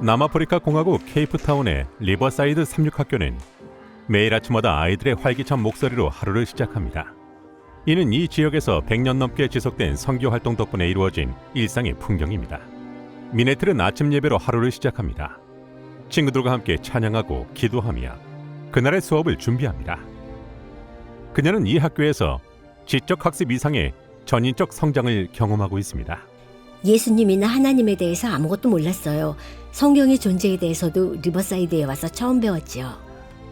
남아프리카 공화국 케이프타운의 리버사이드 삼육학교는 매일 아침마다 아이들의 활기찬 목소리로 하루를 시작합니다. 이는 이 지역에서 100년 넘게 지속된 선교 활동 덕분에 이루어진 일상의 풍경입니다. 미네틀은 아침 예배로 하루를 시작합니다. 친구들과 함께 찬양하고 기도하며 그날의 수업을 준비합니다. 그녀는 이 학교에서 지적 학습 이상의 전인적 성장을 경험하고 있습니다. 예수님이나 하나님에 대해서 아무것도 몰랐어요. 성경의 존재에 대해서도 리버사이드에 와서 처음 배웠지요.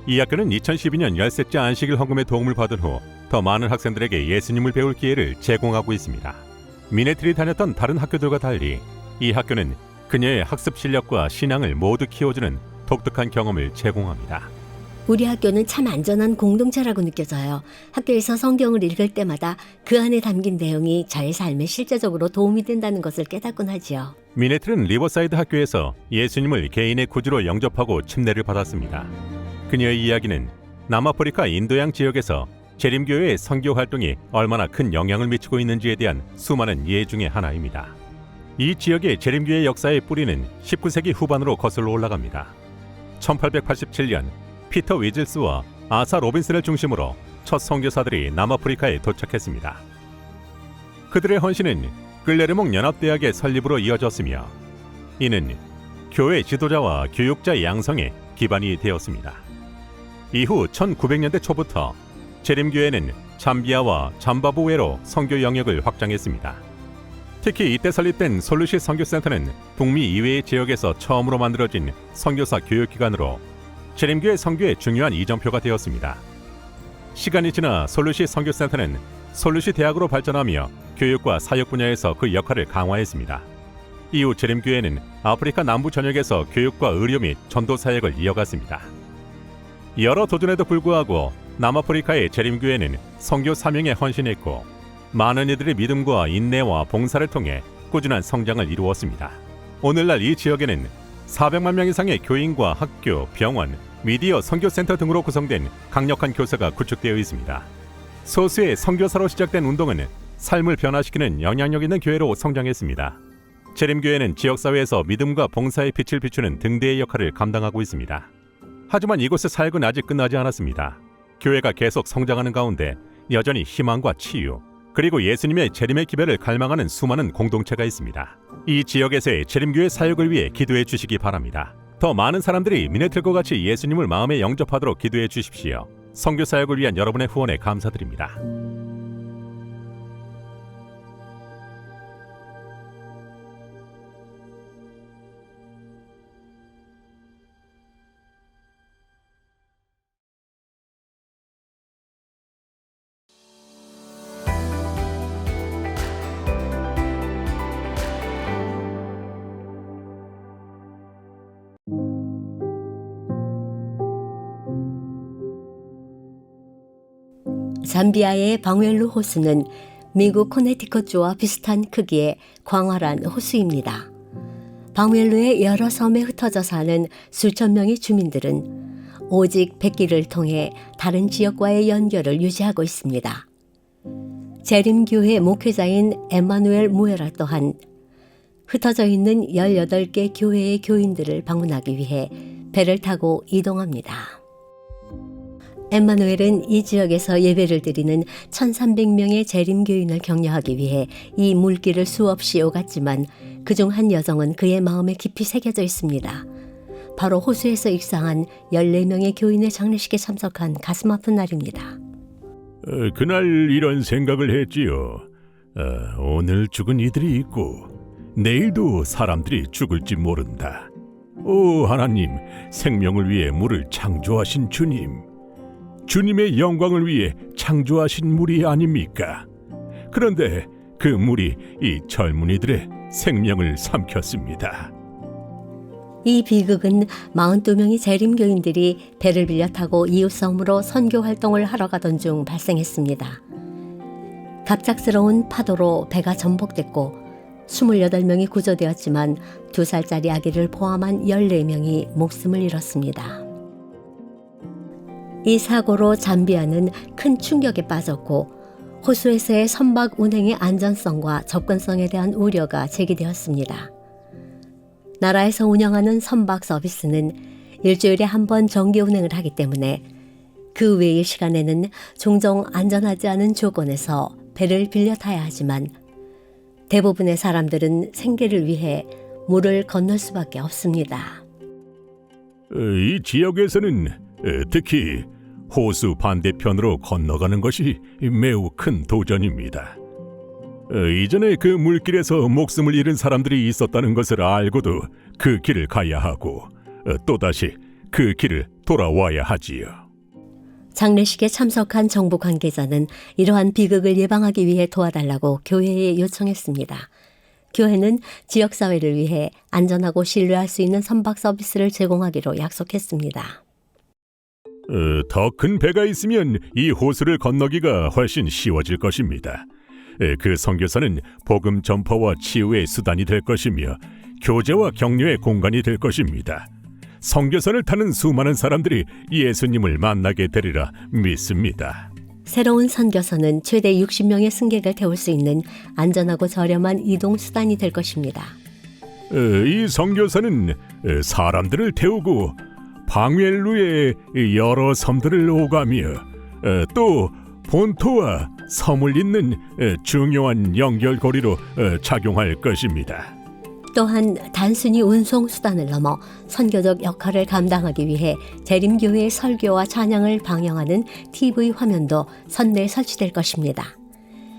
이 학교는 2012년 13째 안식일 헌금의 도움을 받은 후 더 많은 학생들에게 예수님을 배울 기회를 제공하고 있습니다. 미네틀이 다녔던 다른 학교들과 달리 이 학교는 그녀의 학습 실력과 신앙을 모두 키워주는 독특한 경험을 제공합니다. 우리 학교는 참 안전한 공동체라고 느껴져요. 학교에서 성경을 읽을 때마다 그 안에 담긴 내용이 저의 삶에 실제적으로 도움이 된다는 것을 깨닫곤 하지요. 미네틀은 리버사이드 학교에서 예수님을 개인의 구주로 영접하고 침례를 받았습니다. 그녀의 이야기는 남아프리카 인도양 지역에서 재림교회의 선교 활동이 얼마나 큰 영향을 미치고 있는지에 대한 수많은 예 중의 하나입니다. 이 지역의 재림교회 역사의 뿌리는 19세기 후반으로 거슬러 올라갑니다. 1887년 피터 위즐스와 아사 로빈슨을 중심으로 첫 선교사들이 남아프리카에 도착했습니다. 그들의 헌신은 클레르몽 연합대학의 설립으로 이어졌으며 이는 교회 지도자와 교육자 양성에 기반이 되었습니다. 이후 1900년대 초부터 재림교회는 잠비아와 잠바부웨로 선교 영역을 확장했습니다. 특히 이때 설립된 솔루시 선교센터는 북미 이외의 지역에서 처음으로 만들어진 선교사 교육기관으로 재림교회 선교의 중요한 이정표가 되었습니다. 시간이 지나 솔루시 선교센터는 솔루시 대학으로 발전하며 교육과 사역 분야에서 그 역할을 강화했습니다. 이후 재림교회는 아프리카 남부 전역에서 교육과 의료 및 전도 사역을 이어갔습니다. 여러 도전에도 불구하고 남아프리카의 재림교회는 선교 사명에 헌신했고 많은 이들의 믿음과 인내와 봉사를 통해 꾸준한 성장을 이루었습니다. 오늘날 이 지역에는 400만 명 이상의 교인과 학교, 병원, 미디어 선교센터 등으로 구성된 강력한 교사가 구축되어 있습니다. 소수의 선교사로 시작된 운동은 삶을 변화시키는 영향력 있는 교회로 성장했습니다. 재림교회는 지역사회에서 믿음과 봉사의 빛을 비추는 등대의 역할을 감당하고 있습니다. 하지만 이곳의 사역은 아직 끝나지 않았습니다. 교회가 계속 성장하는 가운데 여전히 희망과 치유, 그리고 예수님의 재림의 기별을 갈망하는 수많은 공동체가 있습니다. 이 지역에서의 재림교회 사역을 위해 기도해 주시기 바랍니다. 더 많은 사람들이 미네틀과 같이 예수님을 마음에 영접하도록 기도해 주십시오. 선교 사역을 위한 여러분의 후원에 감사드립니다. 잠비아의 방웰루 호수는 미국 코네티컷주와 비슷한 크기의 광활한 호수입니다. 방웰루의 여러 섬에 흩어져 사는 수천 명의 주민들은 오직 백기를 통해 다른 지역과의 연결을 유지하고 있습니다. 재림교회 목회자인 엠마누엘 무에라 또한 흩어져 있는 18개 교회의 교인들을 방문하기 위해 배를 타고 이동합니다. 엠마누엘은 이 지역에서 예배를 드리는 1300명의 재림교인을 격려하기 위해 이 물길을 수없이 오갔지만 그중 한 여정은 그의 마음에 깊이 새겨져 있습니다. 바로 호수에서 입상한 14명의 교인의 장례식에 참석한 가슴 아픈 날입니다. 그날 이런 생각을 했지요. 오늘 죽은 이들이 있고 내일도 사람들이 죽을지 모른다. 오 하나님, 생명을 위해 물을 창조하신 주님, 주님의 영광을 위해 창조하신 물이 아닙니까? 그런데 그 물이 이 젊은이들의 생명을 삼켰습니다. 이 비극은 42명의 재림교인들이 배를 빌려 타고 이웃섬으로 선교 활동을 하러 가던 중 발생했습니다. 갑작스러운 파도로 배가 전복됐고 28명이 구조되었지만 2살짜리 아기를 포함한 14명이 목숨을 잃었습니다. 이 사고로 잠비아는 큰 충격에 빠졌고 호수에서의 선박 운행의 안전성과 접근성에 대한 우려가 제기되었습니다. 나라에서 운영하는 선박 서비스는 일주일에 한 번 정기 운행을 하기 때문에 그 외의 시간에는 종종 안전하지 않은 조건에서 배를 빌려 타야 하지만 대부분의 사람들은 생계를 위해 물을 건널 수밖에 없습니다. 이 지역에서는 특히 호수 반대편으로 건너가는 것이 매우 큰 도전입니다. 이전에 그 물길에서 목숨을 잃은 사람들이 있었다는 것을 알고도 그 길을 가야 하고 또다시 그 길을 돌아와야 하지요. 장례식에 참석한 정부 관계자는 이러한 비극을 예방하기 위해 도와달라고 교회에 요청했습니다. 교회는 지역사회를 위해 안전하고 신뢰할 수 있는 선박 서비스를 제공하기로 약속했습니다. 더 큰 배가 있으면 이 호수를 건너기가 훨씬 쉬워질 것입니다. 그 선교사는 복음 전파와 치유의 수단이 될 것이며 교제와 격려의 공간이 될 것입니다. 선교선을 타는 수많은 사람들이 예수님을 만나게 되리라 믿습니다. 새로운 선교선은 최대 60명의 승객을 태울 수 있는 안전하고 저렴한 이동 수단이 될 것입니다. 이 선교사는 사람들을 태우고 방웰루의 여러 섬들을 오가며 또 본토와 섬을 잇는 중요한 연결고리로 작용할 것입니다. 또한 단순히 운송 수단을 넘어 선교적 역할을 감당하기 위해 재림교회의 설교와 찬양을 방영하는 TV 화면도 선내에 설치될 것입니다.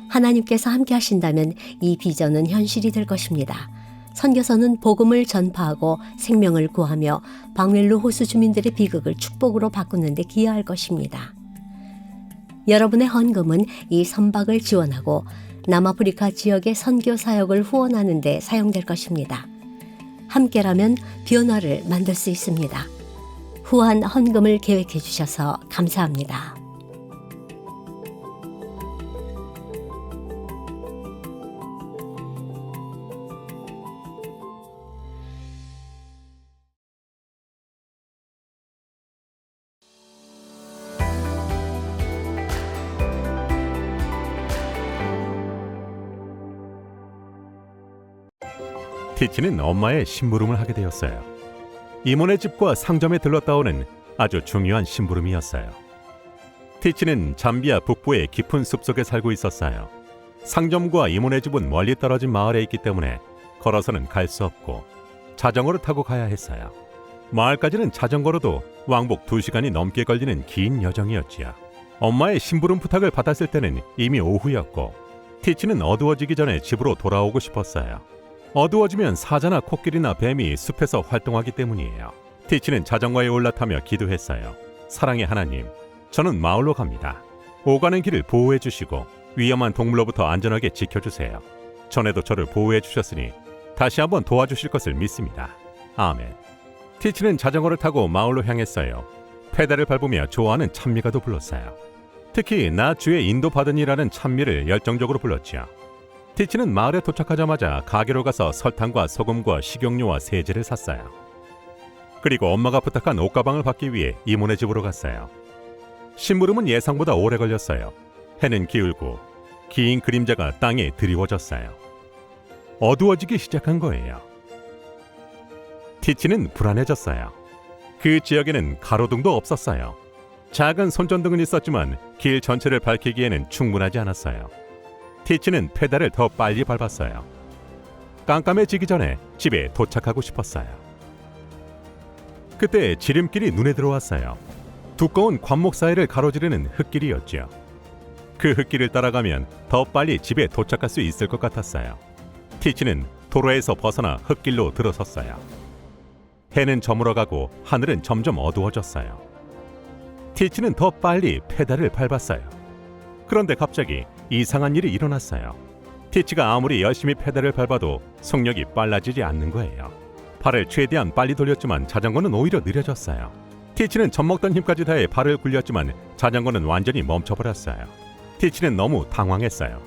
하나님께서 함께 하신다면 이 비전은 현실이 될 것입니다. 선교사는 복음을 전파하고 생명을 구하며 방웰루 호수 주민들의 비극을 축복으로 바꾸는 데 기여할 것입니다. 여러분의 헌금은 이 선박을 지원하고 남아프리카 지역의 선교 사역을 후원하는 데 사용될 것입니다. 함께라면 변화를 만들 수 있습니다. 후한 헌금을 계획해 주셔서 감사합니다. 티치는 엄마의 심부름을 하게 되었어요. 이모네 집과 상점에 들렀다 오는 아주 중요한 심부름이었어요. 티치는 잠비아 북부의 깊은 숲속에 살고 있었어요. 상점과 이모네 집은 멀리 떨어진 마을에 있기 때문에 걸어서는 갈 수 없고 자전거를 타고 가야 했어요. 마을까지는 자전거로도 왕복 2시간이 넘게 걸리는 긴 여정이었지요. 엄마의 심부름 부탁을 받았을 때는 이미 오후였고 티치는 어두워지기 전에 집으로 돌아오고 싶었어요. 어두워지면 사자나 코끼리나 뱀이 숲에서 활동하기 때문이에요. 티치는 자전거에 올라타며 기도했어요. 사랑의 하나님, 저는 마을로 갑니다. 오가는 길을 보호해 주시고 위험한 동물로부터 안전하게 지켜주세요. 전에도 저를 보호해 주셨으니 다시 한번 도와주실 것을 믿습니다. 아멘. 티치는 자전거를 타고 마을로 향했어요. 페달을 밟으며 좋아하는 찬미가도 불렀어요. 특히 나 주의 인도받으니라는 찬미를 열정적으로 불렀지요. 티치는 마을에 도착하자마자 가게로 가서 설탕과 소금과 식용유와 세제를 샀어요. 그리고 엄마가 부탁한 옷가방을 받기 위해 이모네 집으로 갔어요. 심부름은 예상보다 오래 걸렸어요. 해는 기울고 긴 그림자가 땅에 드리워졌어요. 어두워지기 시작한 거예요. 티치는 불안해졌어요. 그 지역에는 가로등도 없었어요. 작은 손전등은 있었지만 길 전체를 밝히기에는 충분하지 않았어요. 티치는 페달을 더 빨리 밟았어요. 깜깜해지기 전에 집에 도착하고 싶었어요. 그때 지름길이 눈에 들어왔어요. 두꺼운 관목 사이를 가로지르는 흙길이었죠. 그 흙길을 따라가면 더 빨리 집에 도착할 수 있을 것 같았어요. 티치는 도로에서 벗어나 흙길로 들어섰어요. 해는 저물어가고 하늘은 점점 어두워졌어요. 티치는 더 빨리 페달을 밟았어요. 그런데 갑자기 이상한 일이 일어났어요. 티치가 아무리 열심히 페달을 밟아도 속력이 빨라지지 않는 거예요. 발을 최대한 빨리 돌렸지만 자전거는 오히려 느려졌어요. 티치는 젖먹던 힘까지 다해 발을 굴렸지만 자전거는 완전히 멈춰버렸어요. 티치는 너무 당황했어요.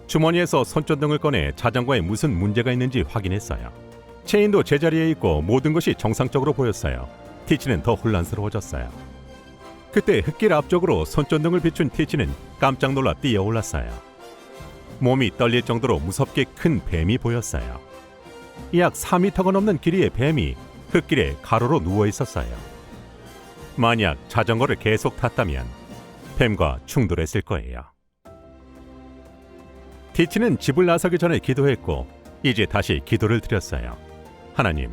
주머니에서 손전등을 꺼내 자전거에 무슨 문제가 있는지 확인했어요. 체인도 제자리에 있고 모든 것이 정상적으로 보였어요. 티치는 더 혼란스러워졌어요. 그때 흙길 앞쪽으로 손전등을 비춘 티치는 깜짝 놀라 뛰어올랐어요. 몸이 떨릴 정도로 무섭게 큰 뱀이 보였어요. 약 4미터가 넘는 길이의 뱀이 흙길에 가로로 누워 있었어요. 만약 자전거를 계속 탔다면 뱀과 충돌했을 거예요. 티치는 집을 나서기 전에 기도했고 이제 다시 기도를 드렸어요. 하나님,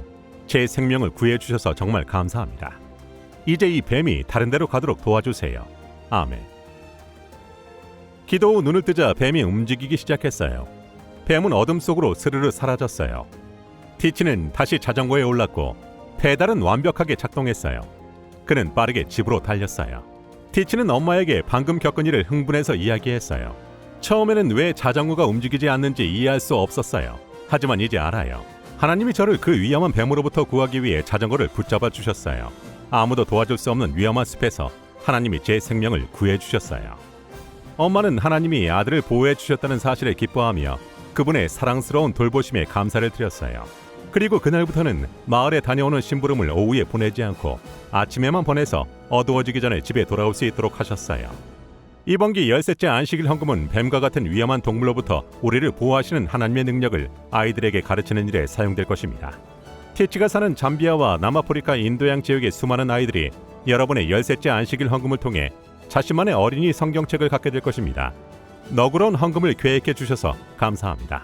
제 생명을 구해주셔서 정말 감사합니다. 이제 이 뱀이 다른 데로 가도록 도와주세요. 아멘. 기도 후 눈을 뜨자 뱀이 움직이기 시작했어요. 뱀은 어둠 속으로 스르르 사라졌어요. 티치는 다시 자전거에 올랐고 페달은 완벽하게 작동했어요. 그는 빠르게 집으로 달렸어요. 티치는 엄마에게 방금 겪은 일을 흥분해서 이야기했어요. 처음에는 왜 자전거가 움직이지 않는지 이해할 수 없었어요. 하지만 이제 알아요. 하나님이 저를 그 위험한 뱀으로부터 구하기 위해 자전거를 붙잡아 주셨어요. 아무도 도와줄 수 없는 위험한 숲에서 하나님이 제 생명을 구해 주셨어요. 엄마는 하나님이 아들을 보호해 주셨다는 사실에 기뻐하며 그분의 사랑스러운 돌보심에 감사를 드렸어요. 그리고 그날부터는 마을에 다녀오는 심부름을 오후에 보내지 않고 아침에만 보내서 어두워지기 전에 집에 돌아올 수 있도록 하셨어요. 이번 기 13째 안식일 헌금은 뱀과 같은 위험한 동물로부터 우리를 보호하시는 하나님의 능력을 아이들에게 가르치는 일에 사용될 것입니다. 티치가 사는 잠비아와 남아프리카 인도양 지역의 수많은 아이들이 여러분의 13째 안식일 헌금을 통해 자신만의 어린이 성경책을 갖게 될 것입니다. 너그러운 헌금을 계획해 주셔서 감사합니다.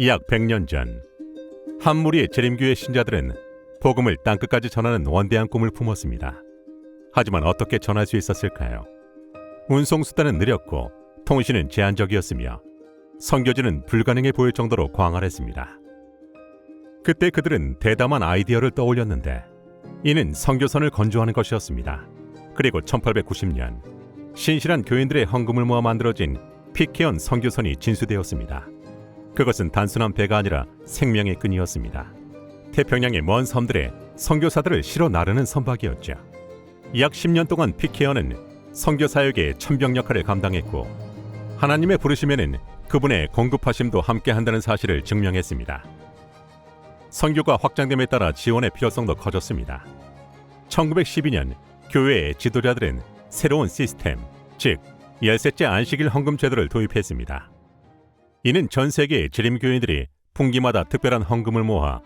약 100년 전 한 무리의 재림교회 신자들은 복음을 땅끝까지 전하는 원대한 꿈을 품었습니다. 하지만 어떻게 전할 수 있었을까요? 운송수단은 느렸고 통신은 제한적이었으며 선교지는 불가능해 보일 정도로 광활했습니다. 그때 그들은 대담한 아이디어를 떠올렸는데 이는 선교선을 건조하는 것이었습니다. 그리고 1890년 신실한 교인들의 헌금을 모아 만들어진 피케온 선교선이 진수되었습니다. 그것은 단순한 배가 아니라 생명의 끈이었습니다. 태평양의 먼 섬들에 선교사들을 실어 나르는 선박이었죠. 약 10년 동안 피케온은 선교 사역의 천병 역할을 감당했고 하나님의 부르심에는 그분의 공급하심도 함께한다는 사실을 증명했습니다. 선교가 확장됨에 따라 지원의 필요성도 커졌습니다. 1912년 교회의 지도자들은 새로운 시스템, 즉 13째 안식일 헌금 제도를 도입했습니다. 이는 전 세계의 재림교인들이 분기마다 특별한 헌금을 모아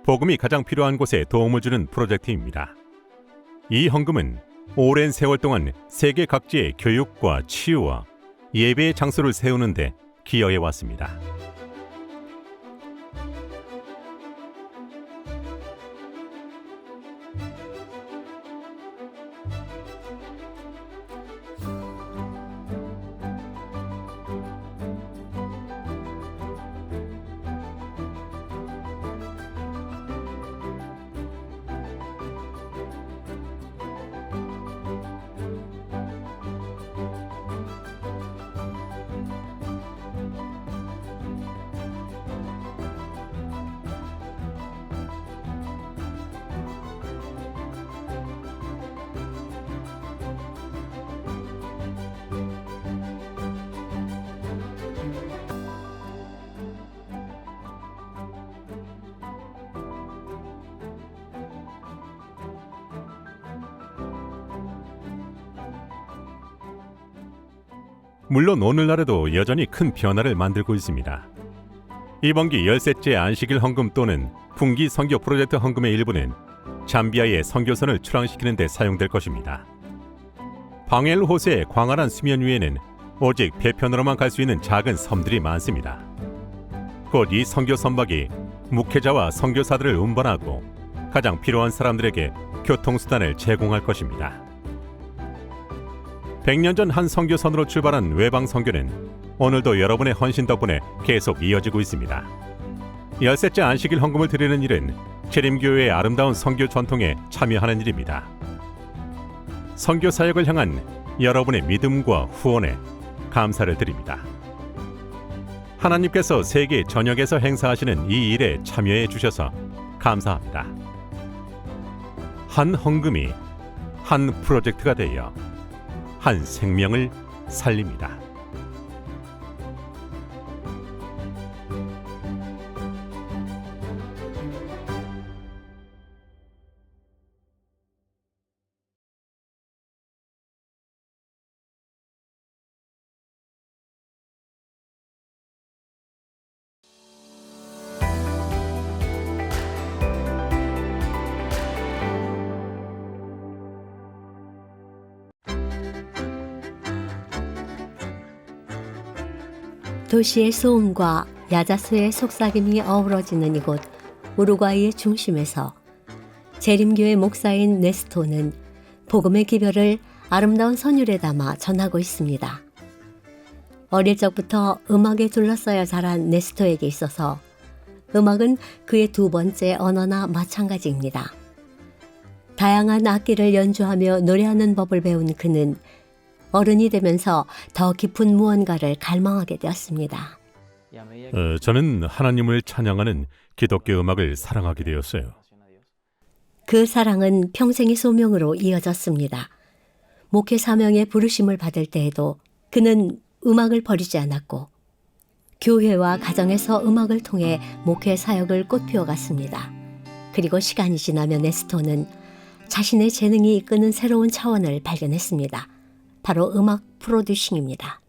복음이 가장 필요한 곳에 도움을 주는 프로젝트입니다. 이 헌금은 오랜 세월 동안 세계 각지의 교육과 치유와 예배의 장소를 세우는 데 기여해 왔습니다. 물론 오늘날에도 여전히 큰 변화를 만들고 있습니다. 이번 기 13째 안식일 헌금 또는 분기 선교 프로젝트 헌금의 일부는 잠비아의 선교선을 출항시키는 데 사용될 것입니다. 방엘 호수의 광활한 수면 위에는 오직 배편으로만 갈 수 있는 작은 섬들이 많습니다. 곧 이 선교 선박이 목회자와 선교사들을 운반하고 가장 필요한 사람들에게 교통수단을 제공할 것입니다. 100년 전 한 선교선으로 출발한 외방 선교는 오늘도 여러분의 헌신 덕분에 계속 이어지고 있습니다. 13째 안식일 헌금을 드리는 일은 재림교회의 아름다운 선교 전통에 참여하는 일입니다. 선교 사역을 향한 여러분의 믿음과 후원에 감사를 드립니다. 하나님께서 세계 전역에서 행사하시는 이 일에 참여해 주셔서 감사합니다. 한 헌금이 한 프로젝트가 되어 한 생명을 살립니다. 도시의 소음과 야자수의 속삭임이 어우러지는 이곳 우루과이의 중심에서 재림교회 목사인 네스토는 복음의 기별을 아름다운 선율에 담아 전하고 있습니다. 어릴 적부터 음악에 둘러싸여 자란 네스토에게 있어서 음악은 그의 두 번째 언어나 마찬가지입니다. 다양한 악기를 연주하며 노래하는 법을 배운 그는 어른이 되면서 더 깊은 무언가를 갈망하게 되었습니다. 저는 하나님을 찬양하는 기독교 음악을 사랑하게 되었어요. 그 사랑은 평생의 소명으로 이어졌습니다. 목회 사명의 부르심을 받을 때에도 그는 음악을 버리지 않았고 교회와 가정에서 음악을 통해 목회 사역을 꽃피워갔습니다. 그리고 시간이 지나며 네스토는 자신의 재능이 이끄는 새로운 차원을 발견했습니다. 바로 음악 프로듀싱입니다.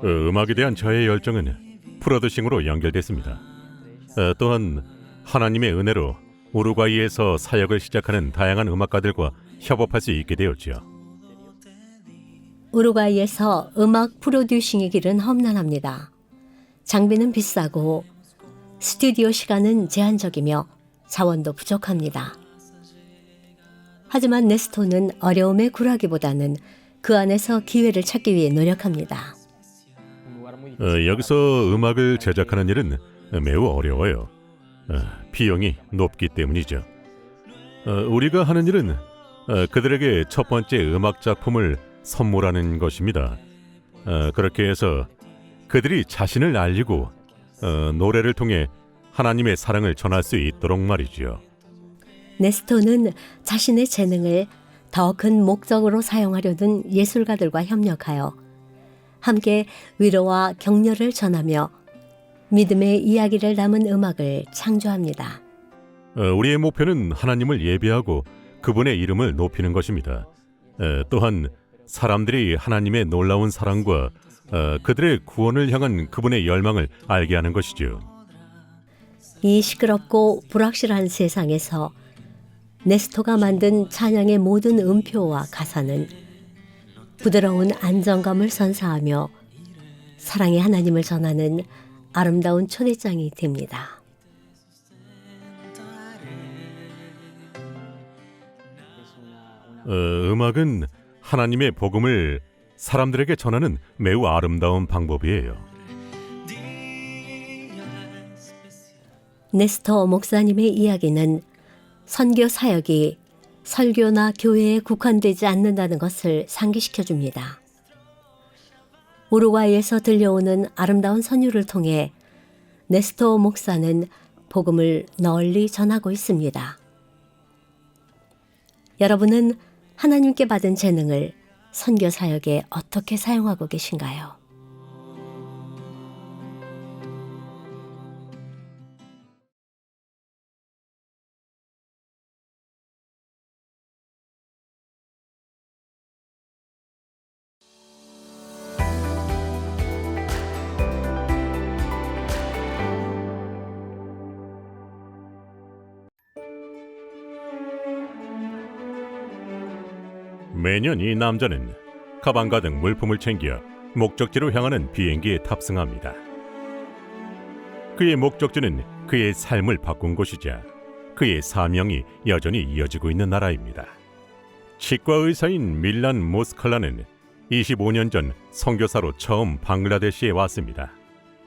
음악에 대한 저의 열정은 프로듀싱으로 연결됐습니다. 또한 하나님의 은혜로 우루과이에서 사역을 시작하는 다양한 음악가들과 협업할 수 있게 되었죠. 우루과이에서 음악 프로듀싱의 길은 험난합니다. 장비는 비싸고 스튜디오 시간은 제한적이며 자원도 부족합니다. 하지만 네스토는 어려움에 굴하기보다는 그 안에서 기회를 찾기 위해 노력합니다. 여기서 음악을 제작하는 일은 매우 어려워요. 비용이 높기 때문이죠. 우리가 하는 일은 그들에게 첫 번째 음악 작품을 선물하는 것입니다. 그렇게 해서 그들이 자신을 알리고 노래를 통해 하나님의 사랑을 전할 수 있도록 말이죠. 네스토는 자신의 재능을 더 큰 목적으로 사용하려는 예술가들과 협력하여 함께 위로와 격려를 전하며 믿음의 이야기를 담은 음악을 창조합니다. 우리의 목표는 하나님을 예배하고 그분의 이름을 높이는 것입니다. 또한 사람들이 하나님의 놀라운 사랑과 그들의 구원을 향한 그분의 열망을 알게 하는 것이죠. 이 시끄럽고 불확실한 세상에서 네스토가 만든 찬양의 모든 음표와 가사는 부드러운 안정감을 선사하며 사랑의 하나님을 전하는 아름다운 초대장이 됩니다. 음악은 하나님의 복음을 사람들에게 전하는 매우 아름다운 방법이에요. 네스토 목사님의 이야기는 선교 사역이 설교나 교회에 국한되지 않는다는 것을 상기시켜 줍니다. 우루과이에서 들려오는 아름다운 선율을 통해 네스토 목사는 복음을 널리 전하고 있습니다. 여러분은 하나님께 받은 재능을 선교 사역에 어떻게 사용하고 계신가요? 매년 이 남자는 가방 가득 물품을 챙겨 목적지로 향하는 비행기에 탑승합니다. 그의 목적지는 그의 삶을 바꾼 곳이자 그의 사명이 여전히 이어지고 있는 나라입니다. 치과 의사인 밀란 모스칼라는 25년 전 선교사로 처음 방글라데시에 왔습니다.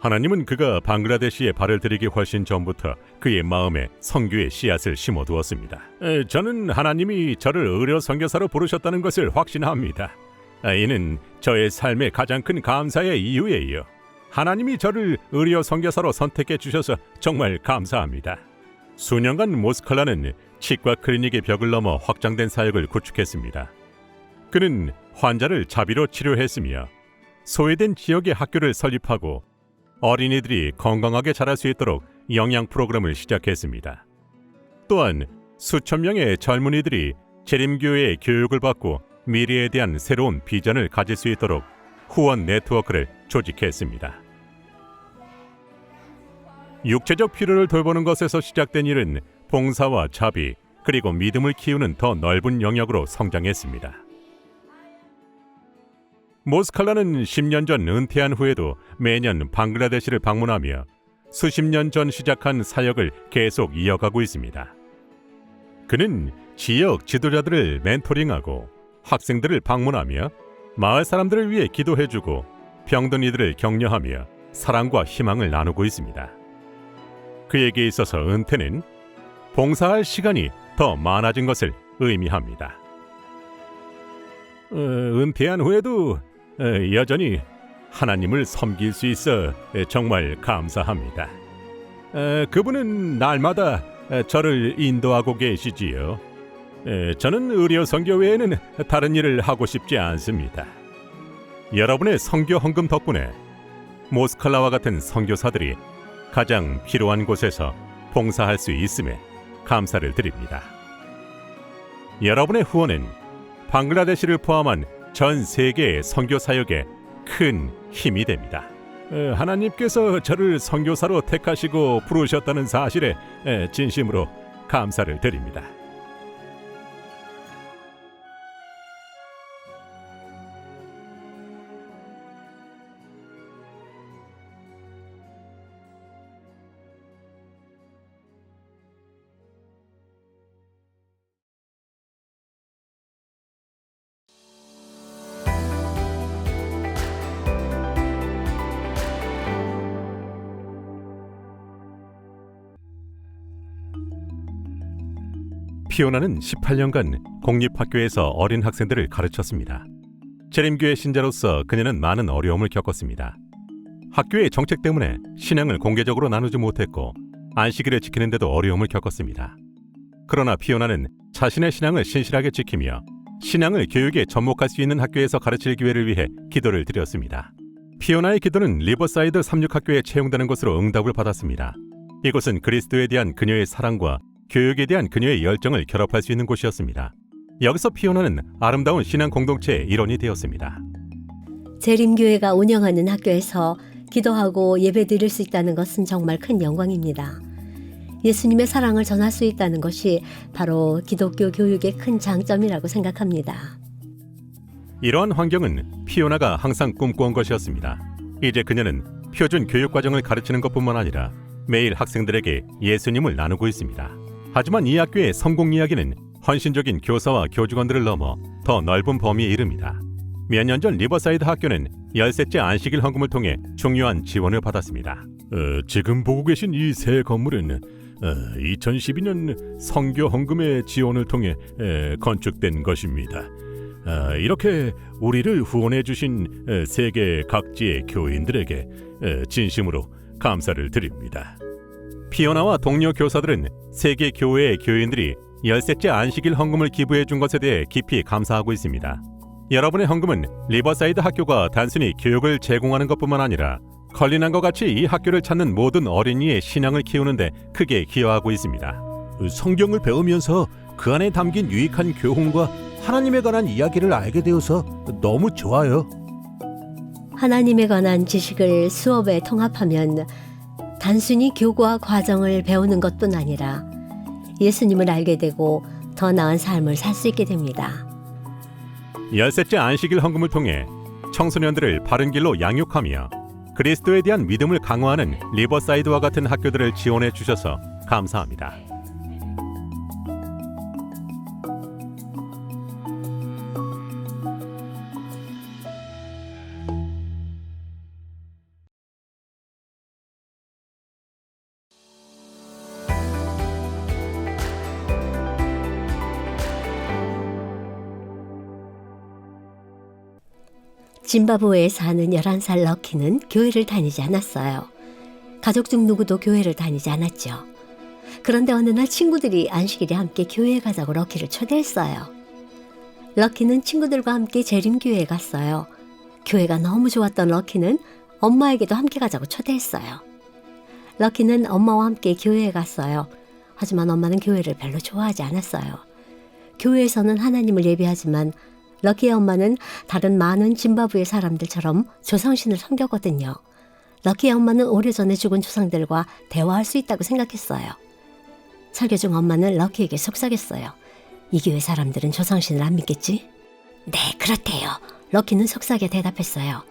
하나님은 그가 방글라데시에 발을 들이기 훨씬 전부터 그의 마음에 선교의 씨앗을 심어두었습니다. 저는 하나님이 저를 의료 선교사로 부르셨다는 것을 확신합니다. 이는 저의 삶의 가장 큰 감사의 이유예요. 하나님이 저를 의료 선교사로 선택해 주셔서 정말 감사합니다. 수년간 모스칼라는 치과 클리닉의 벽을 넘어 확장된 사역을 구축했습니다. 그는 환자를 자비로 치료했으며 소외된 지역의 학교를 설립하고 어린이들이 건강하게 자랄 수 있도록 영양 프로그램을 시작했습니다. 또한 수천 명의 젊은이들이 재림교회의 교육을 받고 미래에 대한 새로운 비전을 가질 수 있도록 후원 네트워크를 조직했습니다. 육체적 필요를 돌보는 것에서 시작된 일은 봉사와 자비 그리고 믿음을 키우는 더 넓은 영역으로 성장했습니다. 모스칼라는 10년 전 은퇴한 후에도 매년 방글라데시를 방문하며 수십 년 전 시작한 사역을 계속 이어가고 있습니다. 그는 지역 지도자들을 멘토링하고 학생들을 방문하며 마을 사람들을 위해 기도해주고 병든 이들을 격려하며 사랑과 희망을 나누고 있습니다. 그에게 있어서 은퇴는 봉사할 시간이 더 많아진 것을 의미합니다. 은퇴한 후에도 여전히 하나님을 섬길 수 있어 정말 감사합니다. 그분은 날마다 저를 인도하고 계시지요. 저는 의료 선교 외에는 다른 일을 하고 싶지 않습니다. 여러분의 선교 헌금 덕분에 모스칼라와 같은 선교사들이 가장 필요한 곳에서 봉사할 수 있음에 감사를 드립니다. 여러분의 후원은 방글라데시를 포함한 전 세계의 선교 사역에 큰 힘이 됩니다. 하나님께서 저를 선교사로 택하시고 부르셨다는 사실에 진심으로 감사를 드립니다. 피오나는 18년간 공립학교에서 어린 학생들을 가르쳤습니다. 재림교회 신자로서 그녀는 많은 어려움을 겪었습니다. 학교의 정책 때문에 신앙을 공개적으로 나누지 못했고 안식일을 지키는데도 어려움을 겪었습니다. 그러나 피오나는 자신의 신앙을 신실하게 지키며 신앙을 교육에 접목할 수 있는 학교에서 가르칠 기회를 위해 기도를 드렸습니다. 피오나의 기도는 리버사이드 삼육학교에 채용되는 것으로 응답을 받았습니다. 이곳은 그리스도에 대한 그녀의 사랑과 교육에 대한 그녀의 열정을 결합할 수 있는 곳이었습니다. 여기서 피오나는 아름다운 신앙 공동체의 일원이 되었습니다. 재림교회가 운영하는 학교에서 기도하고 예배드릴 수 있다는 것은 정말 큰 영광입니다. 예수님의 사랑을 전할 수 있다는 것이 바로 기독교 교육의 큰 장점이라고 생각합니다. 이러한 환경은 피오나가 항상 꿈꿔온 것이었습니다. 이제 그녀는 표준 교육과정을 가르치는 것뿐만 아니라 매일 학생들에게 예수님을 나누고 있습니다. 하지만 이 학교의 성공 이야기는 헌신적인 교사와 교직원들을 넘어 더 넓은 범위에 이릅니다. 몇 년 전 리버사이드 학교는 13째 안식일 헌금을 통해 중요한 지원을 받았습니다. 지금 보고 계신 이 새 건물은 2012년 선교 헌금의 지원을 통해 건축된 것입니다. 이렇게 우리를 후원해 주신 세계 각지의 교인들에게 진심으로 감사를 드립니다. 피오나와 동료 교사들은 세계 교회의 교인들이 13째 안식일 헌금을 기부해 준 것에 대해 깊이 감사하고 있습니다. 여러분의 헌금은 리버사이드 학교가 단순히 교육을 제공하는 것뿐만 아니라 컬린함과 같이 이 학교를 찾는 모든 어린이의 신앙을 키우는 데 크게 기여하고 있습니다. 성경을 배우면서 그 안에 담긴 유익한 교훈과 하나님에 관한 이야기를 알게 되어서 너무 좋아요. 하나님에 관한 지식을 수업에 통합하면 단순히 교과 과정을 배우는 것뿐 아니라 예수님을 알게 되고 더 나은 삶을 살 수 있게 됩니다. 13째 안식일 헌금을 통해 청소년들을 바른 길로 양육하며 그리스도에 대한 믿음을 강화하는 리버사이드와 같은 학교들을 지원해 주셔서 감사합니다. 짐바브웨에 사는 11살 럭키는 교회를 다니지 않았어요. 가족 중 누구도 교회를 다니지 않았죠. 그런데 어느 날 친구들이 안식일에 함께 교회에 가자고 럭키를 초대했어요. 럭키는 친구들과 함께 재림교회에 갔어요. 교회가 너무 좋았던 럭키는 엄마에게도 함께 가자고 초대했어요. 럭키는 엄마와 함께 교회에 갔어요. 하지만 엄마는 교회를 별로 좋아하지 않았어요. 교회에서는 하나님을 예배하지만 럭키의 엄마는 다른 많은 짐바브웨 사람들처럼 조상신을 섬겼거든요. 럭키의 엄마는 오래전에 죽은 조상들과 대화할 수 있다고 생각했어요. 설교 중 엄마는 럭키에게 속삭였어요. 이 교회 사람들은 조상신을 안 믿겠지? 네, 그렇대요. 럭키는 속삭여 대답했어요.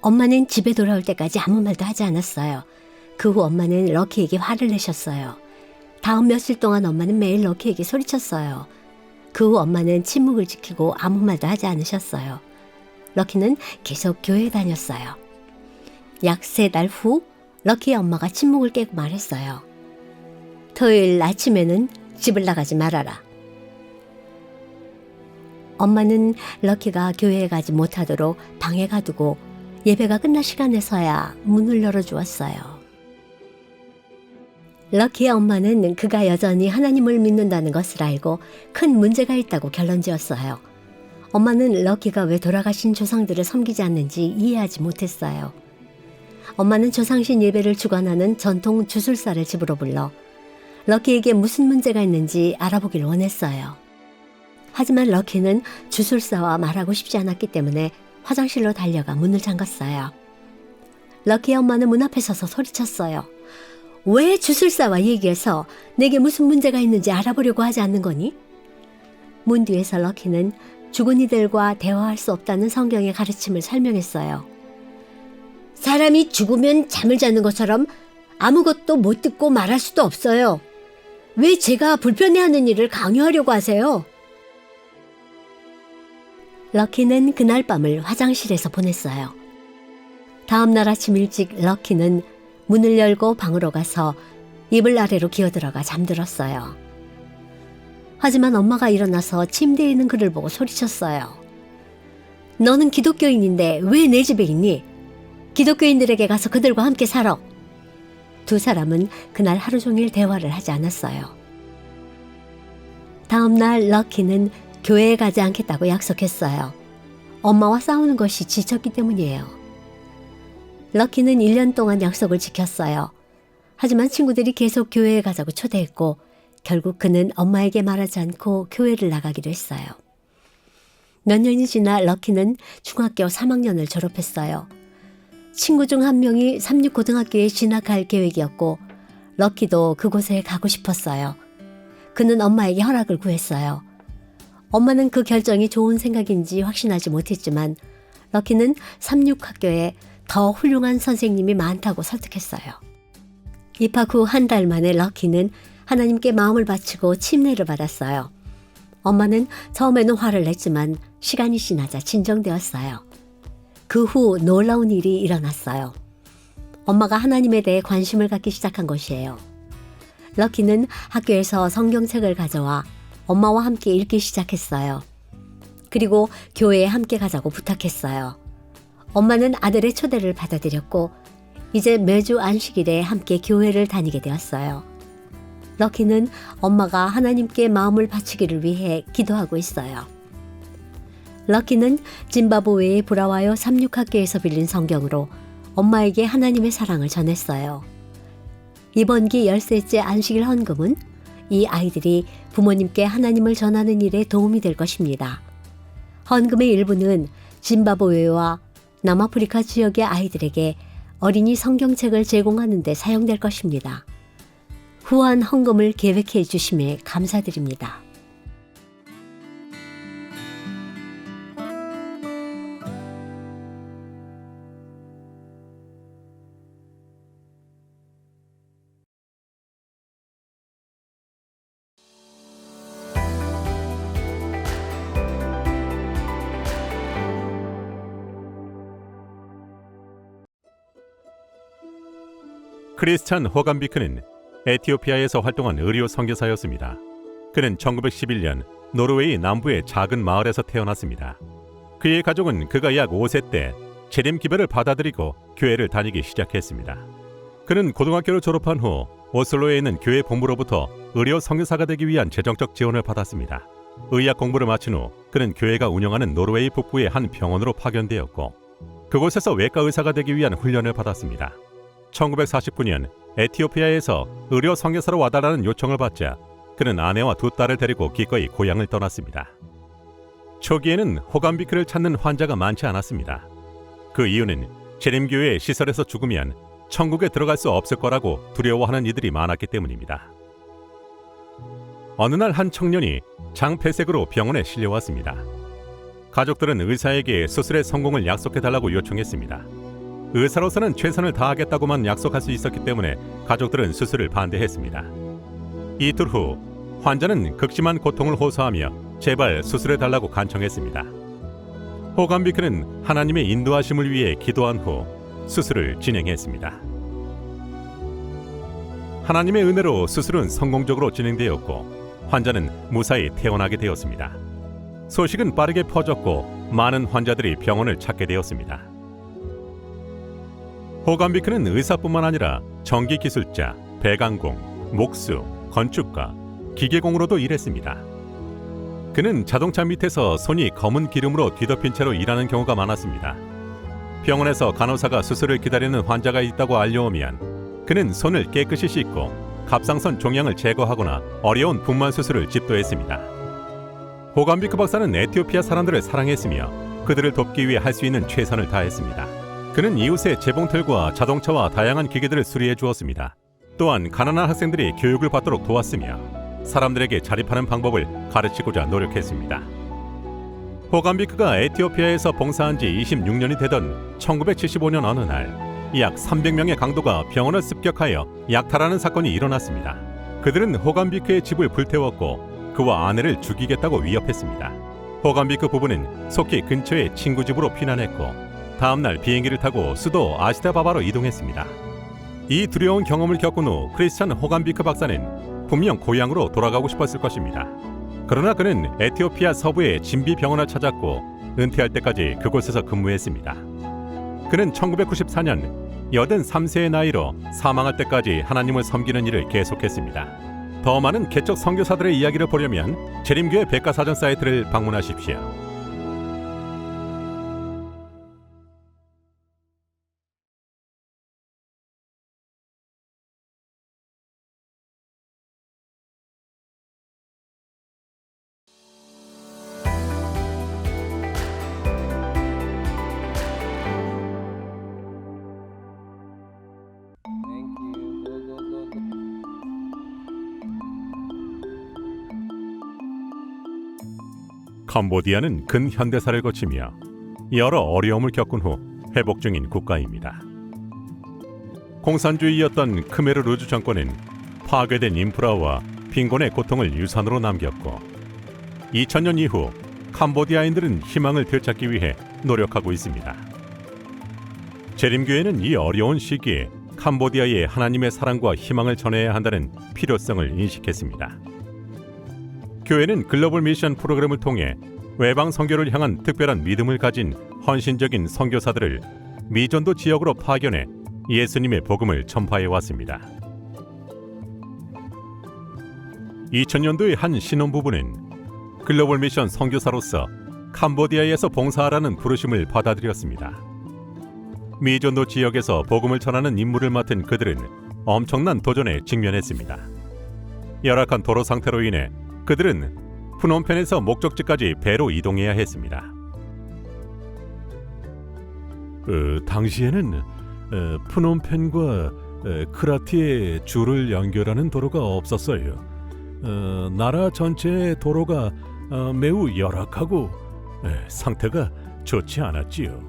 엄마는 집에 돌아올 때까지 아무 말도 하지 않았어요. 그 후 엄마는 럭키에게 화를 내셨어요. 다음 며칠 동안 엄마는 매일 럭키에게 소리쳤어요. 그 후 엄마는 침묵을 지키고 아무 말도 하지 않으셨어요. 럭키는 계속 교회에 다녔어요. 약 3달 후 럭키의 엄마가 침묵을 깨고 말했어요. 토요일 아침에는 집을 나가지 말아라. 엄마는 럭키가 교회에 가지 못하도록 방에 가두고 예배가 끝날 시간에서야 문을 열어주었어요. 럭키의 엄마는 그가 여전히 하나님을 믿는다는 것을 알고 큰 문제가 있다고 결론지었어요. 엄마는 럭키가 왜 돌아가신 조상들을 섬기지 않는지 이해하지 못했어요. 엄마는 조상신 예배를 주관하는 전통 주술사를 집으로 불러 럭키에게 무슨 문제가 있는지 알아보길 원했어요. 하지만 럭키는 주술사와 말하고 싶지 않았기 때문에 화장실로 달려가 문을 잠갔어요. 럭키의 엄마는 문 앞에 서서 소리쳤어요. 왜 주술사와 얘기해서 내게 무슨 문제가 있는지 알아보려고 하지 않는 거니? 문 뒤에서 럭키는 죽은 이들과 대화할 수 없다는 성경의 가르침을 설명했어요. 사람이 죽으면 잠을 자는 것처럼 아무것도 못 듣고 말할 수도 없어요. 왜 제가 불편해하는 일을 강요하려고 하세요? 럭키는 그날 밤을 화장실에서 보냈어요. 다음 날 아침 일찍 럭키는 문을 열고 방으로 가서 이불 아래로 기어들어가 잠들었어요. 하지만 엄마가 일어나서 침대에 있는 그를 보고 소리쳤어요. 너는 기독교인인데 왜 내 집에 있니? 기독교인들에게 가서 그들과 함께 살아. 두 사람은 그날 하루 종일 대화를 하지 않았어요. 다음 날 럭키는 교회에 가지 않겠다고 약속했어요. 엄마와 싸우는 것이 지쳤기 때문이에요. 럭키는 1년 동안 약속을 지켰어요. 하지만 친구들이 계속 교회에 가자고 초대했고 결국 그는 엄마에게 말하지 않고 교회를 나가기로 했어요. 몇 년이 지나 럭키는 중학교 3학년을 졸업했어요. 친구 중 한 명이 삼육고등학교에 진학할 계획이었고 럭키도 그곳에 가고 싶었어요. 그는 엄마에게 허락을 구했어요. 엄마는 그 결정이 좋은 생각인지 확신하지 못했지만 럭키는 삼육학교에 더 훌륭한 선생님이 많다고 설득했어요. 입학 후 한 달 만에 럭키는 하나님께 마음을 바치고 침례를 받았어요. 엄마는 처음에는 화를 냈지만 시간이 지나자 진정되었어요. 그 후 놀라운 일이 일어났어요. 엄마가 하나님에 대해 관심을 갖기 시작한 것이에요. 럭키는 학교에서 성경책을 가져와 엄마와 함께 읽기 시작했어요. 그리고 교회에 함께 가자고 부탁했어요. 엄마는 아들의 초대를 받아들였고 이제 매주 안식일에 함께 교회를 다니게 되었어요. 럭키는 엄마가 하나님께 마음을 바치기를 위해 기도하고 있어요. 럭키는 짐바브웨의 브라와요 삼육학교에서 빌린 성경으로 엄마에게 하나님의 사랑을 전했어요. 이번 기 13째 안식일 헌금은 이 아이들이 부모님께 하나님을 전하는 일에 도움이 될 것입니다. 헌금의 일부는 짐바브웨와 남아프리카 지역의 아이들에게 어린이 성경책을 제공하는 데 사용될 것입니다. 후한 헌금을 계획해 주심에 감사드립니다. 크리스찬 호간비크는 에티오피아에서 활동한 의료 선교사였습니다. 그는 1911년 노르웨이 남부의 작은 마을에서 태어났습니다. 그의 가족은 그가 약 5세 때 재림 기별을 받아들이고 교회를 다니기 시작했습니다. 그는 고등학교를 졸업한 후 오슬로에 있는 교회 본부로부터 의료 선교사가 되기 위한 재정적 지원을 받았습니다. 의학 공부를 마친 후 그는 교회가 운영하는 노르웨이 북부의 한 병원으로 파견되었고 그곳에서 외과 의사가 되기 위한 훈련을 받았습니다. 1949년 에티오피아에서 의료 선교사로 와달라는 요청을 받자 그는 아내와 두 딸을 데리고 기꺼이 고향을 떠났습니다. 초기에는 호감비크를 찾는 환자가 많지 않았습니다. 그 이유는 재림교회 시설에서 죽으면 천국에 들어갈 수 없을 거라고 두려워하는 이들이 많았기 때문입니다. 어느 날 한 청년이 장폐색으로 병원에 실려왔습니다. 가족들은 의사에게 수술의 성공을 약속해달라고 요청했습니다. 의사로서는 최선을 다하겠다고만 약속할 수 있었기 때문에 가족들은 수술을 반대했습니다. 이틀 후 환자는 극심한 고통을 호소하며 제발 수술해달라고 간청했습니다. 호감비크는 하나님의 인도하심을 위해 기도한 후 수술을 진행했습니다. 하나님의 은혜로 수술은 성공적으로 진행되었고 환자는 무사히 퇴원하게 되었습니다. 소식은 빠르게 퍼졌고 많은 환자들이 병원을 찾게 되었습니다. 호감비크는 의사뿐만 아니라 전기기술자, 배관공, 목수, 건축가, 기계공으로도 일했습니다. 그는 자동차 밑에서 손이 검은 기름으로 뒤덮인 채로 일하는 경우가 많았습니다. 병원에서 간호사가 수술을 기다리는 환자가 있다고 알려오면 그는 손을 깨끗이 씻고 갑상선 종양을 제거하거나 어려운 분만 수술을 집도했습니다. 호감비크 박사는 에티오피아 사람들을 사랑했으며 그들을 돕기 위해 할 수 있는 최선을 다했습니다. 그는 이웃의 재봉틀과 자동차와 다양한 기계들을 수리해 주었습니다. 또한 가난한 학생들이 교육을 받도록 도왔으며 사람들에게 자립하는 방법을 가르치고자 노력했습니다. 호감비크가 에티오피아에서 봉사한 지 26년이 되던 1975년 어느 날 약 300명의 강도가 병원을 습격하여 약탈하는 사건이 일어났습니다. 그들은 호감비크의 집을 불태웠고 그와 아내를 죽이겠다고 위협했습니다. 호감비크 부부는 속히 근처의 친구 집으로 피난했고 다음날 비행기를 타고 수도 아시다바바로 이동했습니다. 이 두려운 경험을 겪은 후 크리스찬 호감비크 박사는 분명 고향으로 돌아가고 싶었을 것입니다. 그러나 그는 에티오피아 서부의 진비 병원을 찾았고 은퇴할 때까지 그곳에서 근무했습니다. 그는 1994년 83세의 나이로 사망할 때까지 하나님을 섬기는 일을 계속했습니다. 더 많은 개척 선교사들의 이야기를 보려면 재림교회 백과사전 사이트를 방문하십시오. 캄보디아는 근현대사를 거치며 여러 어려움을 겪은 후 회복 중인 국가입니다. 공산주의였던 크메르 루즈 정권은 파괴된 인프라와 빈곤의 고통을 유산으로 남겼고 2000년 이후 캄보디아인들은 희망을 되찾기 위해 노력하고 있습니다. 재림교회는 이 어려운 시기에 캄보디아에 하나님의 사랑과 희망을 전해야 한다는 필요성을 인식했습니다. 교회는 글로벌 미션 프로그램을 통해 외방 선교를 향한 특별한 믿음을 가진 헌신적인 선교사들을 미전도 지역으로 파견해 예수님의 복음을 전파해 왔습니다. 2000년도에 한 신혼부부는 글로벌 미션 선교사로서 캄보디아에서 봉사하라는 부르심을 받아들였습니다. 미전도 지역에서 복음을 전하는 임무를 맡은 그들은 엄청난 도전에 직면했습니다. 열악한 도로 상태로 인해 그들은 푸놈펜에서 목적지까지 배로 이동해야 했습니다. 당시에는 푸놈펜과 크라티의 줄을 연결하는 도로가 없었어요. 나라 전체의 도로가 매우 열악하고 상태가 좋지 않았지요.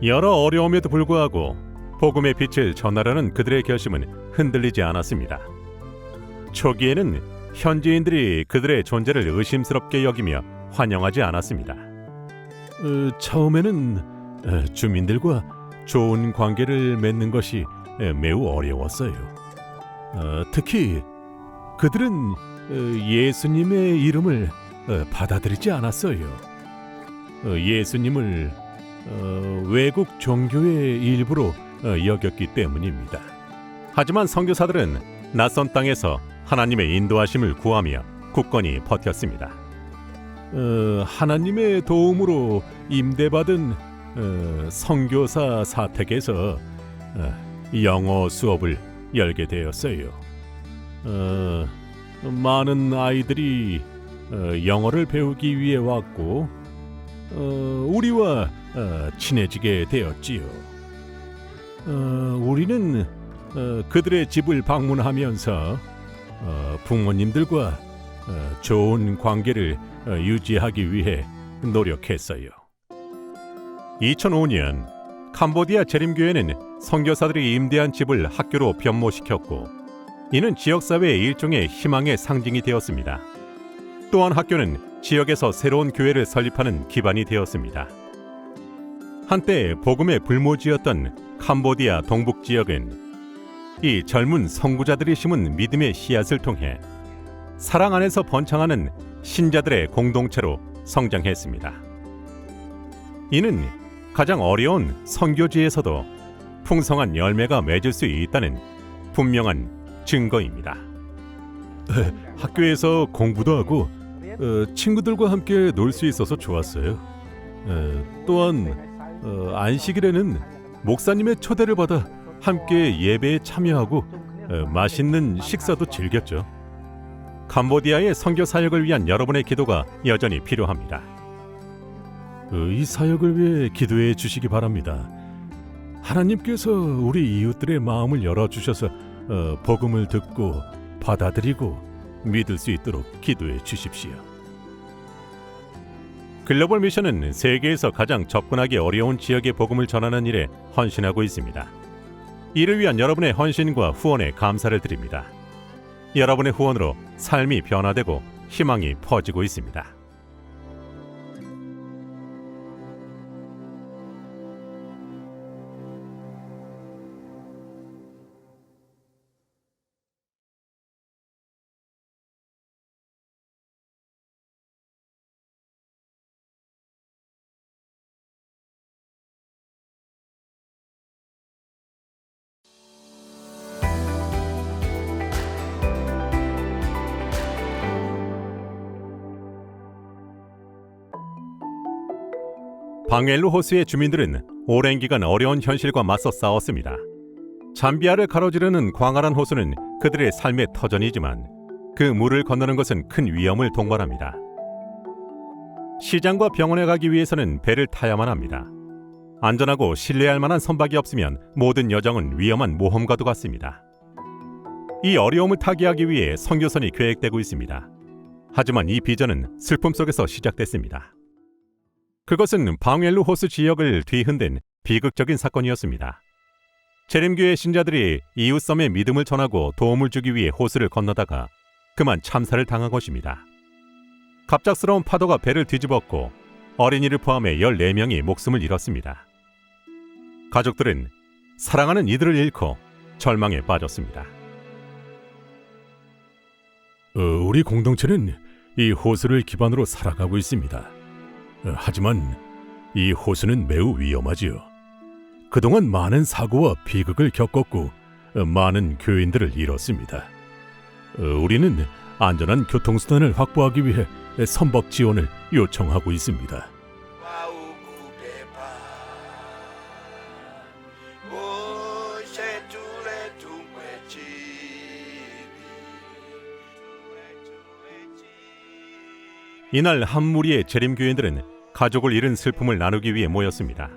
여러 어려움에도 불구하고 복음의 빛을 전하려는 그들의 결심은 흔들리지 않았습니다. 초기에는 현지인들이 그들의 존재를 의심스럽게 여기며 환영하지 않았습니다. 처음에는 주민들과 좋은 관계를 맺는 것이 매우 어려웠어요. 특히 그들은 예수님의 이름을 받아들이지 않았어요. 예수님을 외국 종교의 일부로 여겼기 때문입니다. 하지만 선교사들은 낯선 땅에서 하나님의 인도하심을 구하며 굳건히 버텼습니다. 하나님의 도움으로 임대받은 선교사 사택에서 영어 수업을 열게 되었어요. 많은 아이들이 영어를 배우기 위해 왔고 우리와 친해지게 되었지요. 우리는 그들의 집을 방문하면서 부모님들과 좋은 관계를 유지하기 위해 노력했어요. 2005년 캄보디아 재림교회는 선교사들이 임대한 집을 학교로 변모시켰고 이는 지역사회의 일종의 희망의 상징이 되었습니다. 또한 학교는 지역에서 새로운 교회를 설립하는 기반이 되었습니다. 한때 복음의 불모지였던 캄보디아 동북 지역은 이 젊은 선구자들이 심은 믿음의 씨앗을 통해 사랑 안에서 번창하는 신자들의 공동체로 성장했습니다. 이는 가장 어려운 선교지에서도 풍성한 열매가 맺을 수 있다는 분명한 증거입니다. 학교에서 공부도 하고 친구들과 함께 놀 수 있어서 좋았어요. 또한 안식일에는 목사님의 초대를 받아 함께 예배에 참여하고 맛있는 식사도 즐겼죠. 캄보디아의 선교 사역을 위한 여러분의 기도가 여전히 필요합니다. 이 사역을 위해 기도해 주시기 바랍니다. 하나님께서 우리 이웃들의 마음을 열어주셔서 복음을 듣고 받아들이고 믿을 수 있도록 기도해 주십시오. 글로벌 미션은 세계에서 가장 접근하기 어려운 지역의 복음을 전하는 일에 헌신하고 있습니다. 이를 위한 여러분의 헌신과 후원에 감사를 드립니다. 여러분의 후원으로 삶이 변화되고 희망이 퍼지고 있습니다. 방웰루 호수의 주민들은 오랜 기간 어려운 현실과 맞서 싸웠습니다. 잠비아를 가로지르는 광활한 호수는 그들의 삶의 터전이지만 그 물을 건너는 것은 큰 위험을 동반합니다. 시장과 병원에 가기 위해서는 배를 타야만 합니다. 안전하고 신뢰할 만한 선박이 없으면 모든 여정은 위험한 모험과도 같습니다. 이 어려움을 타개하기 위해 선교선이 계획되고 있습니다. 하지만 이 비전은 슬픔 속에서 시작됐습니다. 그것은 방웰루 호수 지역을 뒤흔든 비극적인 사건이었습니다. 재림교회 신자들이 이웃섬에 믿음을 전하고 도움을 주기 위해 호수를 건너다가 그만 참사를 당한 것입니다. 갑작스러운 파도가 배를 뒤집었고 어린이를 포함해 14명이 목숨을 잃었습니다. 가족들은 사랑하는 이들을 잃고 절망에 빠졌습니다. 우리 공동체는 이 호수를 기반으로 살아가고 있습니다. 하지만 이 호수는 매우 위험하지요. 그동안 많은 사고와 비극을 겪었고 많은 교인들을 잃었습니다. 우리는 안전한 교통수단을 확보하기 위해 선박 지원을 요청하고 있습니다. 이날 한 무리의 재림교인들은 가족을 잃은 슬픔을 나누기 위해 모였습니다.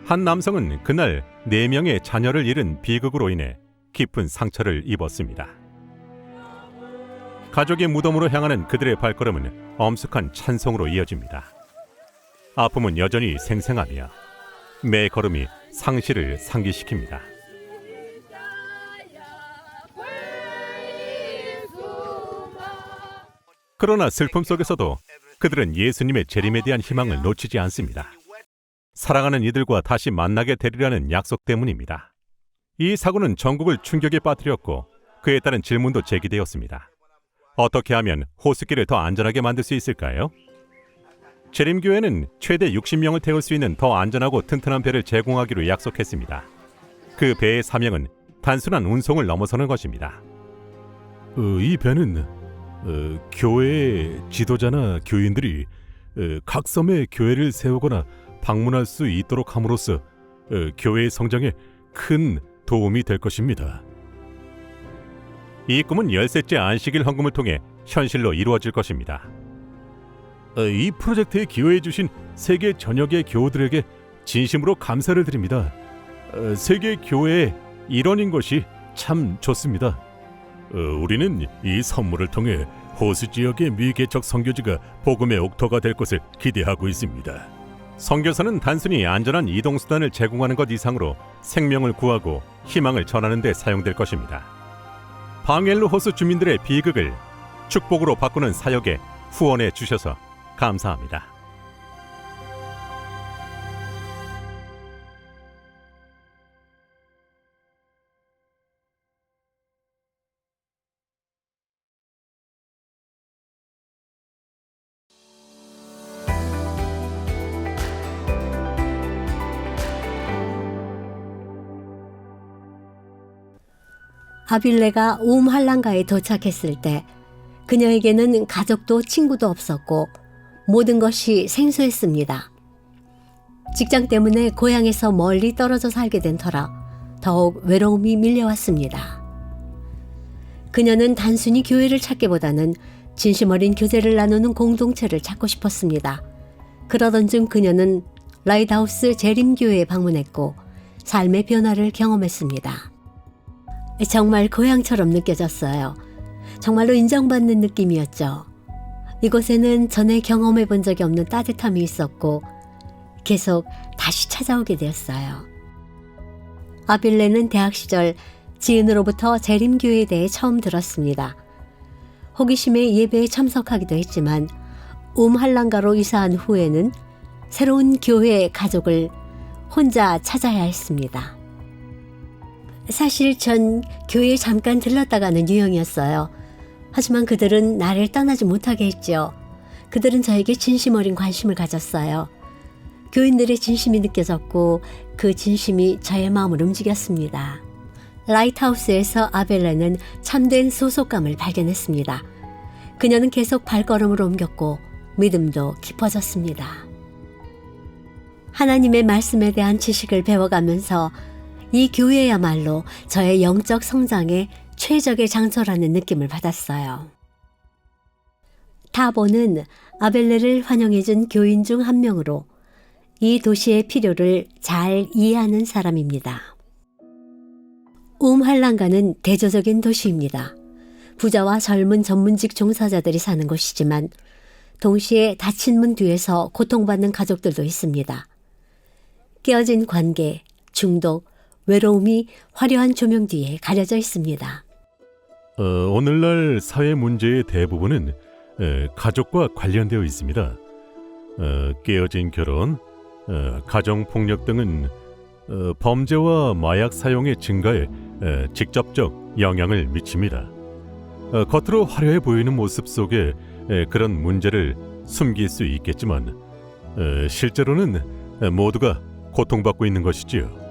한 남성은 그날 4명의 자녀를 잃은 비극으로 인해 깊은 상처를 입었습니다. 가족의 무덤으로 향하는 그들의 발걸음은 엄숙한 찬송으로 이어집니다. 아픔은 여전히 생생하며 매 걸음이 상실을 상기시킵니다. 그러나 슬픔 속에서도 그들은 예수님의 재림에 대한 희망을 놓치지 않습니다. 사랑하는 이들과 다시 만나게 되리라는 약속 때문입니다. 이 사고는 전국을 충격에 빠뜨렸고 그에 따른 질문도 제기되었습니다. 어떻게 하면 호수길을 더 안전하게 만들 수 있을까요? 재림교회는 최대 60명을 태울 수 있는 더 안전하고 튼튼한 배를 제공하기로 약속했습니다. 그 배의 사명은 단순한 운송을 넘어서는 것입니다. 이 배는 교회의 지도자나 교인들이 각 섬에 교회를 세우거나 방문할 수 있도록 함으로써 교회의 성장에 큰 도움이 될 것입니다. 이 꿈은 13째 안식일 헌금을 통해 현실로 이루어질 것입니다. 이 프로젝트에 기여해 주신 세계 전역의 교우들에게 진심으로 감사를 드립니다. 세계 교회의 일원인 것이 참 좋습니다. 우리는 이 선물을 통해 호수 지역의 미개척 선교지가 복음의 옥토가 될 것을 기대하고 있습니다. 선교사는 단순히 안전한 이동수단을 제공하는 것 이상으로 생명을 구하고 희망을 전하는 데 사용될 것입니다. 방엘루 호수 주민들의 비극을 축복으로 바꾸는 사역에 후원해 주셔서 감사합니다. 아빌레가 한란가에 도착했을 때 그녀에게는 가족도 친구도 없었고 모든 것이 생소했습니다. 직장 때문에 고향에서 멀리 떨어져 살게 된 터라 더욱 외로움이 밀려왔습니다. 그녀는 단순히 교회를 찾기보다는 진심 어린 교제를 나누는 공동체를 찾고 싶었습니다. 그러던 중 그녀는 라이트하우스 재림교회에 방문했고 삶의 변화를 경험했습니다. 정말 고향처럼 느껴졌어요. 정말로 인정받는 느낌이었죠. 이곳에는 전에 경험해 본 적이 없는 따뜻함이 있었고 계속 다시 찾아오게 되었어요. 아빌레는 대학 시절 지은으로부터 재림교회에 대해 처음 들었습니다. 호기심에 예배에 참석하기도 했지만 한란가로 이사한 후에는 새로운 교회의 가족을 혼자 찾아야 했습니다. 사실 전 교회에 잠깐 들렀다가는 유형이었어요. 하지만 그들은 나를 떠나지 못하게 했죠. 그들은 저에게 진심 어린 관심을 가졌어요. 교인들의 진심이 느껴졌고 그 진심이 저의 마음을 움직였습니다. 라이트하우스에서 아벨레는 참된 소속감을 발견했습니다. 그녀는 계속 발걸음을 옮겼고 믿음도 깊어졌습니다. 하나님의 말씀에 대한 지식을 배워가면서 이 교회야말로 저의 영적 성장의 최적의 장소라는 느낌을 받았어요. 타보는 아벨레를 환영해준 교인 중 한 명으로 이 도시의 필요를 잘 이해하는 사람입니다. 한란가는 대조적인 도시입니다. 부자와 젊은 전문직 종사자들이 사는 곳이지만 동시에 닫힌 문 뒤에서 고통받는 가족들도 있습니다. 깨어진 관계, 중독, 외로움이 화려한 조명 뒤에 가려져 있습니다. 오늘날 사회 문제의 대부분은 가족과 관련되어 있습니다. 깨어진 결혼, 가정폭력 등은 범죄와 마약 사용의 증가에 직접적 영향을 미칩니다. 겉으로 화려해 보이는 모습 속에 그런 문제를 숨길 수 있겠지만 실제로는 모두가 고통받고 있는 것이지요.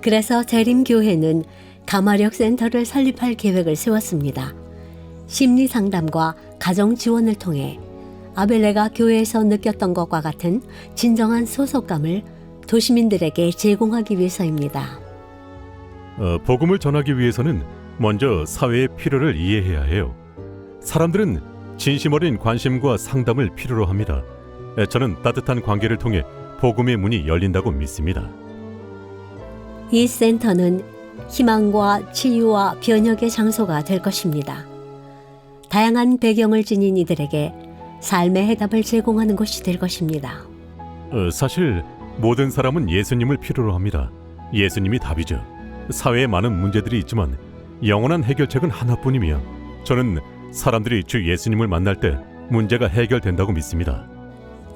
그래서 재림교회는 가마력 센터를 설립할 계획을 세웠습니다. 심리 상담과 가정 지원을 통해 아벨레가 교회에서 느꼈던 것과 같은 진정한 소속감을 도시민들에게 제공하기 위해서입니다. 복음을 전하기 위해서는 먼저 사회의 필요를 이해해야 해요. 사람들은 진심 어린 관심과 상담을 필요로 합니다. 저는 따뜻한 관계를 통해 복음의 문이 열린다고 믿습니다. 이 센터는 희망과 치유와 변혁의 장소가 될 것입니다. 다양한 배경을 지닌 이들에게 삶의 해답을 제공하는 곳이 될 것입니다. 사실 모든 사람은 예수님을 필요로 합니다. 예수님이 답이죠. 사회에 많은 문제들이 있지만 영원한 해결책은 하나뿐이며 저는 사람들이 주 예수님을 만날 때 문제가 해결된다고 믿습니다.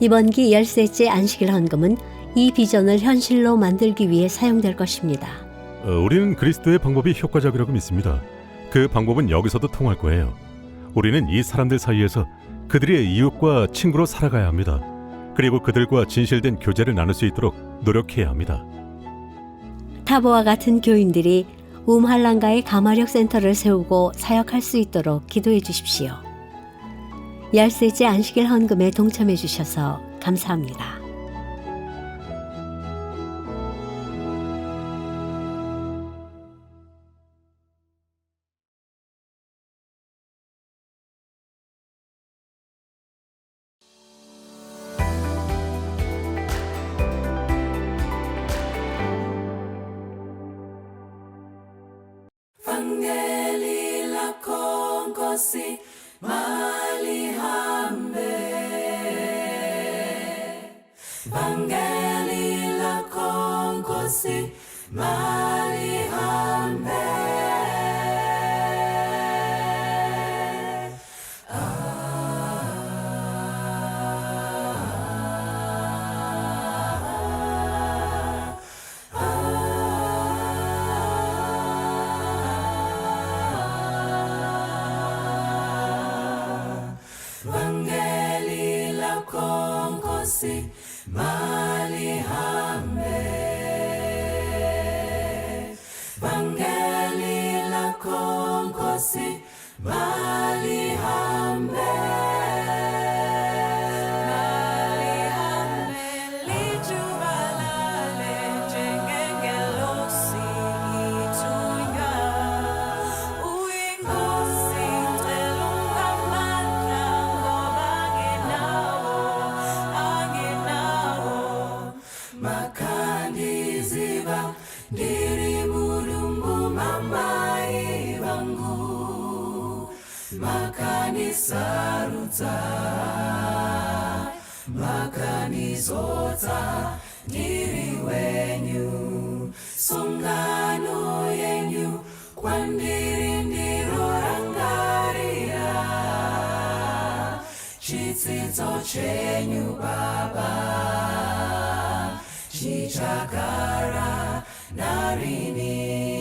이번 기 13째 안식일 헌금은 이 비전을 현실로 만들기 위해 사용될 것입니다. 우리는 그리스도의 방법이 효과적이라고 믿습니다. 그 방법은 여기서도 통할 거예요. 우리는 이 사람들 사이에서 그들의 이웃과 친구로 살아가야 합니다. 그리고 그들과 진실된 교제를 나눌 수 있도록 노력해야 합니다. 타보와 같은 교인들이 우음한란가의 가마력 센터를 세우고 사역할 수 있도록 기도해 주십시오. 열세제 안식일 헌금에 동참해 주셔서 감사합니다. Vangeli la concosi mali hambe. Vangeli la concosi mali hambe. Vangeli la concosi mali hambe. Vangeli la concosi mali hambe. Mali hambe li jubalale jengengelosi itunya. Uingosi telunga manda makandiziba ndiri mulungu mamai vangu makanisarudza makanizodza ndiri wenyu sungano yenyu kwandiri ndiro rangarira chitsidzo chenyu baba chichagara narini.